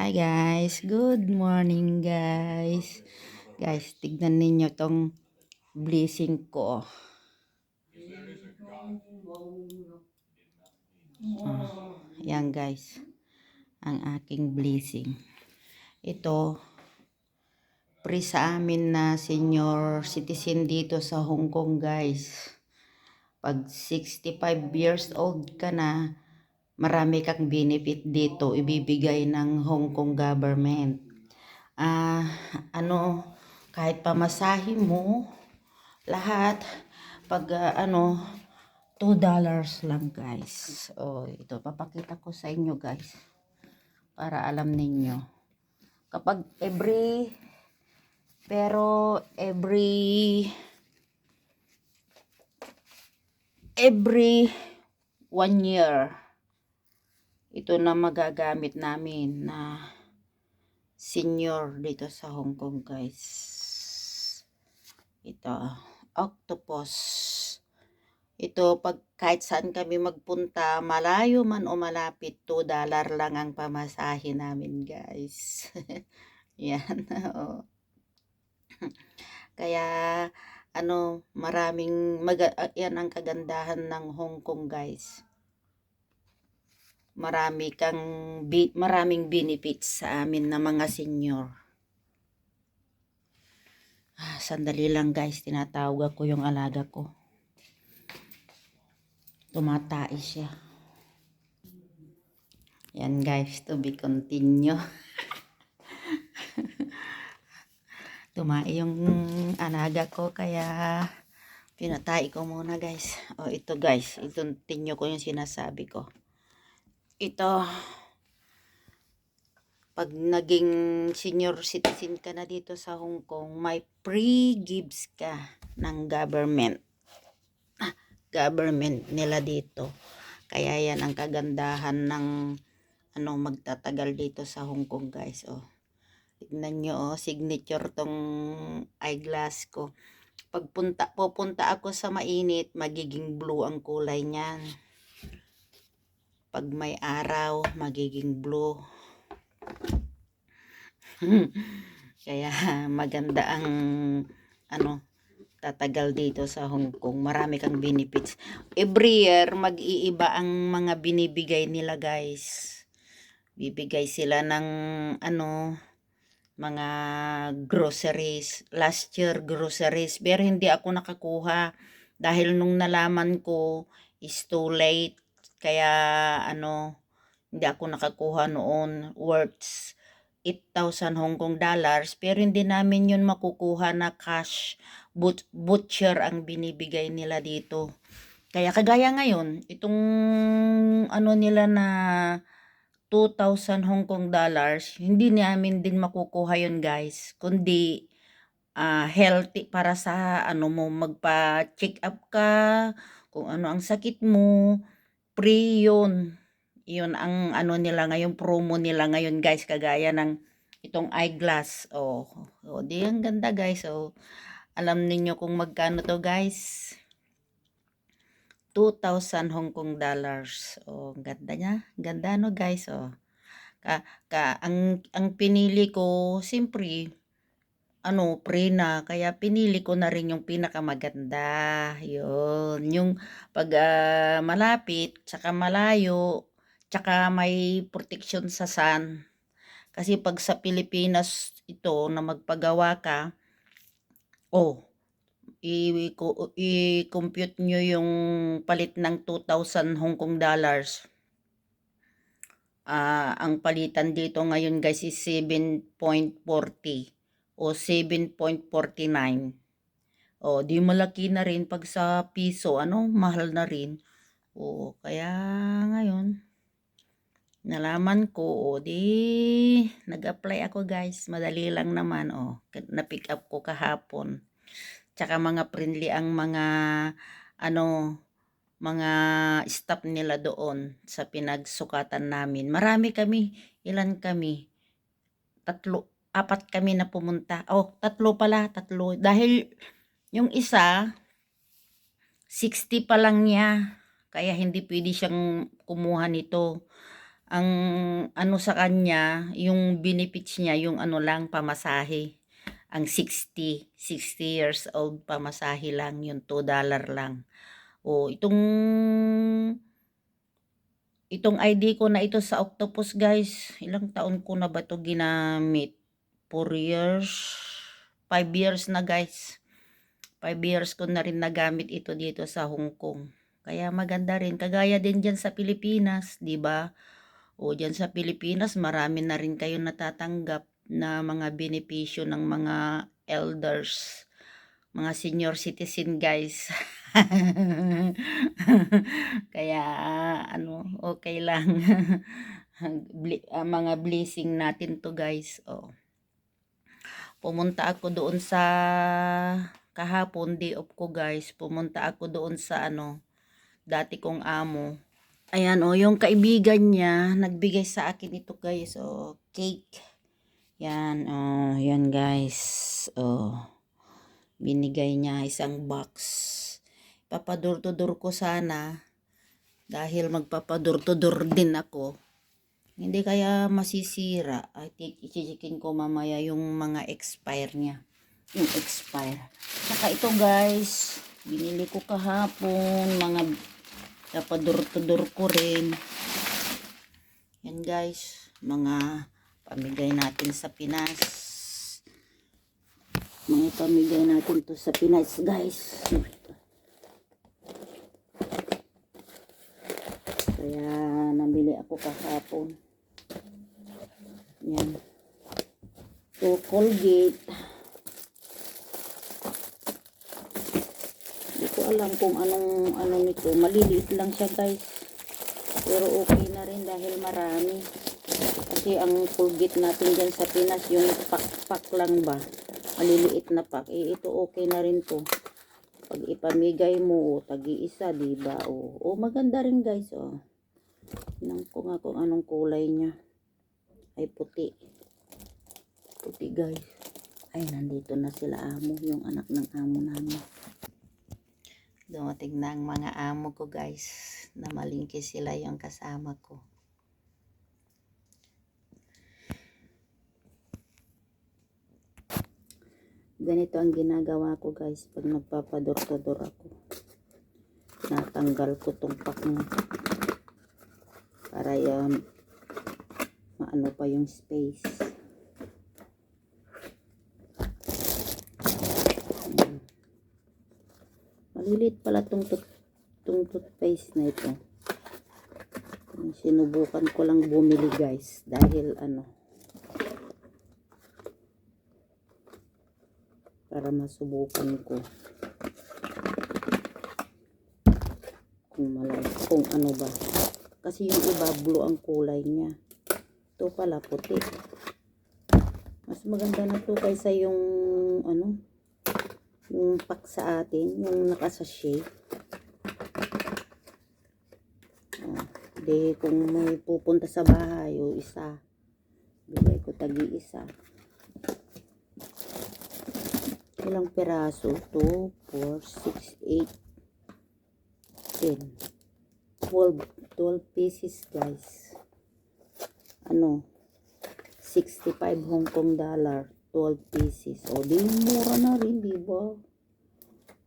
Hi guys, good morning guys. Guys, tignan ninyo tong blessing ko. Yan guys, ang aking blessing. Ito, pre sa amin na senior citizen dito sa Hong Kong guys. Pag 65 years old ka na, marami kang benefit dito ibibigay ng Hong Kong government. Ano, kahit pamasahe mo, lahat, pag $2 lang guys. Ito, papakita ko sa inyo guys, para alam ninyo. Kapag every 1 year, ito na magagamit namin na senior dito sa Hong Kong guys. Ito, octopus. Ito, pag kahit saan kami magpunta, malayo man o malapit, $2 lang ang pamasahe namin guys. Yan. Kaya yan ang kagandahan ng Hong Kong guys. Maraming benefits sa amin na mga senior. Sandali lang guys, tinatawag ko yung alaga ko. Tumatai siya. Yan guys, to be continue. Tumai yung alaga ko, kaya pinatay ko muna guys. Ito guys, i-continue ko yung sinasabi ko. Ito, pag naging senior citizen ka na dito sa Hong Kong, may free gifts ka ng government nila dito. Kaya yan ang kagandahan ng magtatagal dito sa Hong Kong guys. Tignan nyo, signature tong eyeglass ko. Pag pupunta ako sa mainit, magiging blue ang kulay niyan. Pag may araw, magiging blue. Kaya maganda ang tatagal dito sa Hong Kong. Marami kang benefits. Every year, mag-iiba ang mga binibigay nila guys. Bibigay sila ng mga groceries. Last year, groceries. Pero hindi ako nakakuha. Dahil nung nalaman ko, is too late. Kaya hindi ako nakakuha noon. Worth 8,000 Hong Kong dollars. Pero hindi namin yun makukuha na cash. Butcher ang binibigay nila dito. Kaya kagaya ngayon, itong nila na 2,000 Hong Kong dollars, hindi namin din makukuha yun guys. Kundi healthy, para sa mo magpa-check up ka, kung ano ang sakit mo, free yun. Yun ang nila ngayon, promo nila ngayon guys, kagaya ng itong eyeglass. Di ang ganda guys. Alam niyo kung magkano to guys? 2,000 Hong Kong dollars. Ganda niya. Ganda no guys. Ang pinili ko, siyempre, pre na. Kaya pinili ko na rin yung pinakamaganda. Yun. Yung pag malapit, tsaka malayo, tsaka may protection sa sun. Kasi pag sa Pilipinas ito na magpagawa ka, i-compute nyo yung palit ng 2,000 Hong Kong dollars. Ang palitan dito ngayon guys is 7.40 o 7.49. Di malaki na rin pag sa piso, mahal na rin. Kaya ngayon, nalaman ko, di nag-apply ako guys. Madali lang naman, na-pick up ko kahapon. Tsaka mga friendly ang mga mga staff nila doon sa pinagsukatan namin. Marami kami. Ilan kami? 4 kami na pumunta. 3 pala. Dahil yung isa, 60 pa lang niya. Kaya hindi pwede siyang kumuha nito. Ang ano sa kanya, yung benefits niya, yung ano lang, pamasahe. Ang 60 years old, pamasahe lang, yung $2 lang. O, itong ID ko na ito sa Octopus guys, ilang taon ko na ba ito ginamit? 4 years, 5 years na guys. 5 years ko na rin nagamit ito dito sa Hong Kong. Kaya maganda rin. Kagaya din dyan sa Pilipinas, di ba? O dyan sa Pilipinas, marami na rin kayo natatanggap na mga benepisyo ng mga elders, mga senior citizen guys. Kaya ano, okay lang. Mga blessing natin to guys. Oh. Pumunta ako doon sa kahapon, day off ko guys. Pumunta ako doon sa ano, dati kong amo. Ayan oh, yung kaibigan niya, nagbigay sa akin ito guys. Oh, cake. Yan, oh, yan guys. Oh, binigay niya isang box. Papador-tudor ko sana dahil magpapador-tudor din ako. Hindi kaya masisira. I think ichichikin ko mamaya yung mga expire niya. Yung expire. Saka ito guys, binili ko kahapon, mga papador-tudor ko rin. Yan guys, mga pamigay natin sa Pinas. Mga pamigay natin to sa Pinas guys. Kaya nabili ako kahapon. Yan. So Colgate. Hindi ko alam kung ano nito. Maliliit lang siya guys. Pero okay na rin dahil marami. Kasi ang Colgate natin dyan sa Pinas, yung pack lang ba? Maliliit na pack. Eh, ito okay na rin to. Pag ipamigay mo, tagi-isa, diba? O maganda rin guys, oh. Tingnan ko nga kung anong kulay niya. Ay, puti. Puti guys. Ay, nandito na sila amo. Yung anak ng amo namin. Dumating na ang mga amo ko guys. Namalingki sila yung kasama ko. Ganito ang ginagawa ko guys pag nagpapador-todor ako. Tinatanggal ko tong pack mo para maano pa yung space. Malilit pala tong toothpaste na ito. Sinubukan ko lang bumili guys dahil para masubukan ko kung ano ba, kasi yung iba blue ang kulay niya, ito pala puti. Mas maganda na to kaysa yung yung pack sa atin, yung nakasashay. Di kung may pupunta sa bahay o isa, bigay ko tagi-isa. Ilang peraso? 2, 4, 6, 8, 10, 12 pieces guys. 65 Hong Kong dollar, 12 pieces. O di mura na rin, diba?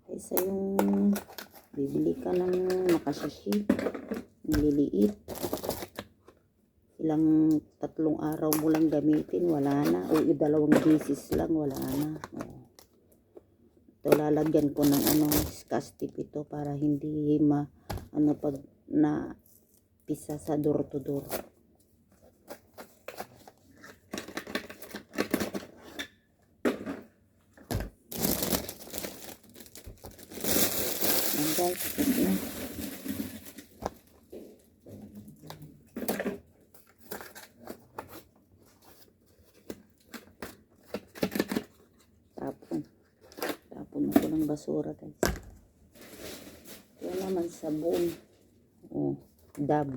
Kaysa yung bibili ka ng nakasashi, nililiit. Ilang 3 araw mo lang gamitin, wala na. O 2 pieces lang, wala na. Ito lalagyan ko ng scotch tape ito para hindi pag na pisa sa door-to-door. Ayan guys, tapon na ko ng basura guys. Yan naman sabon. Dab.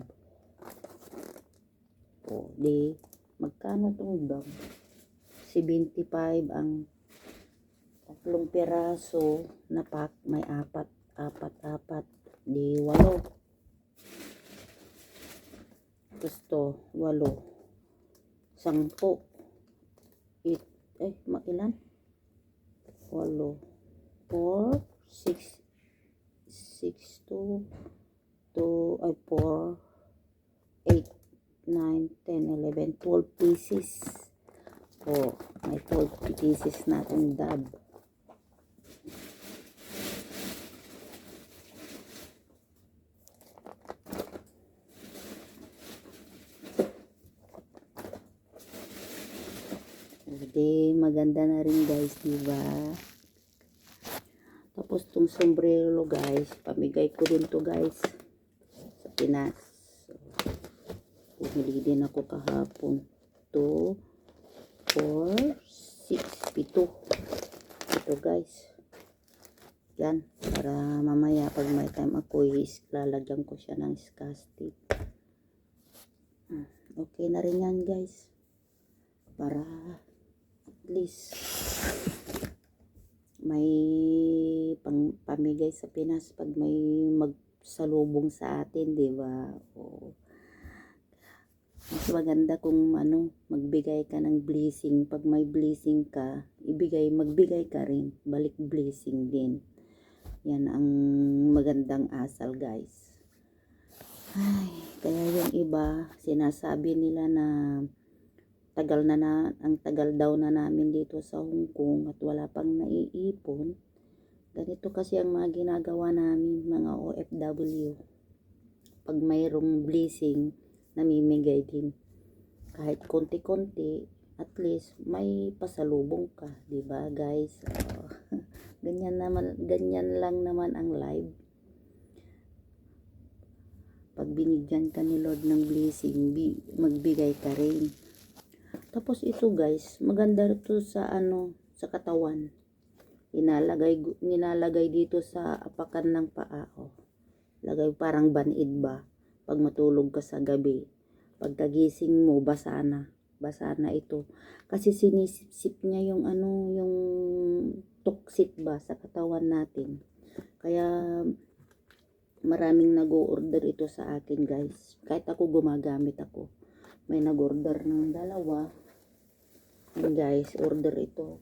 Di magkano tong dab? 75 ang 3 piraso na pack, may apat, di 8. Tapos to, 8. 10. Ilan? 8. 4, 6, 4, 8, 9, 10, 11, 12 pieces. Oh, may 12 pieces natin dab. Hindi, maganda na rin guys, diba? Tapos tong sombrero guys, pamigay ko din to guys sa Pinas. So, bumili din ako kahapon. 2, 4, 6, 7. Ito guys. Yan, para mamaya pag may time ako lalagyan ko siya ng scotch tape. Okay na rin yan guys. Para at least may pamigay sa Pinas pag may magsalubong sa atin, di ba? O, mas maganda kung magbigay ka ng blessing. Pag may blessing ka, magbigay ka rin, balik blessing din. Yan ang magandang asal guys. Ay, kaya yung iba sinasabi nila na ang tagal daw na namin dito sa Hong Kong at wala pang naiipon. Ganito kasi ang mga ginagawa namin mga OFW. Pag mayroong blessing, namimigay din. Kahit konti-konti, at least may pasalubong ka, 'di ba, guys? Ganyan lang naman ang life. Pag binigyan ka ni Lord ng blessing, magbigay ka rin. Tapos ito guys, maganda ito sa sa katawan. Nilalagay dito sa apakan ng paa. Oh. Lagay parang banid ba? Pag matulog ka sa gabi, pagkagising mo basa na ito. Kasi sinisip niya yung yung toxic ba sa katawan natin. Kaya maraming nag-o-order ito sa akin guys. Kahit ako gumagamit ako. May nag-order ng 2. And guys, order ito.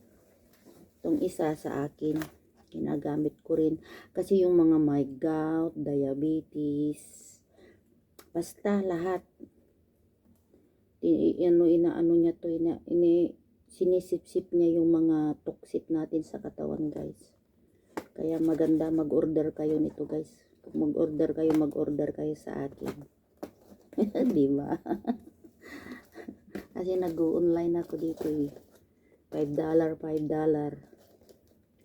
Itong isa sa akin. Ginagamit ko rin. Kasi yung mga may gout, diabetes, basta lahat. Inaano niya to, sinisip-sip niya yung mga toxic natin sa katawan guys. Kaya maganda mag-order kayo nito guys. Kung mag-order kayo sa akin. Diba? Kasi nag-online ako dito eh. $5.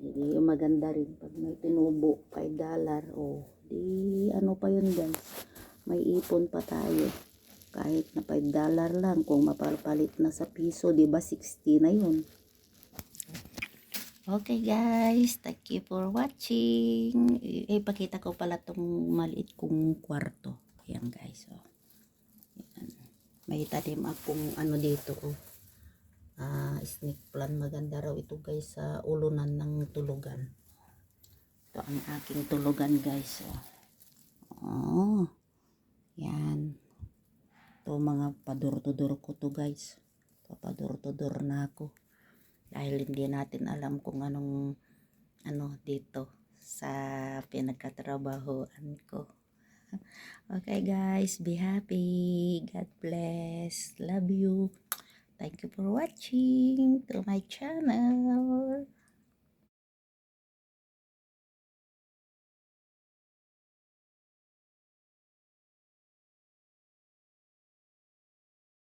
Hindi yung maganda rin. Pag may tinubo, $5. Oh, di ano pa yun guys. May ipon pa tayo. Kahit na $5 lang. Kung mapapalit na sa piso, di ba 60 na yun. Okay guys, thank you for watching. Ipakita ko pala tong maliit kong kwarto. Ayan guys. Oh. Ayan. May tanim akong dito. Oh. Snake plant. Maganda raw ito guys sa ulunan ng tulugan. Ito ang aking tulugan guys. Oh. Yan. Ito mga padur-tudor ko to guys. Padur-tudor na ako. Dahil hindi natin alam kung anong dito sa pinagkatrabahoan ko. Okay guys, be happy. God bless. Love you. Thank you for watching to my channel.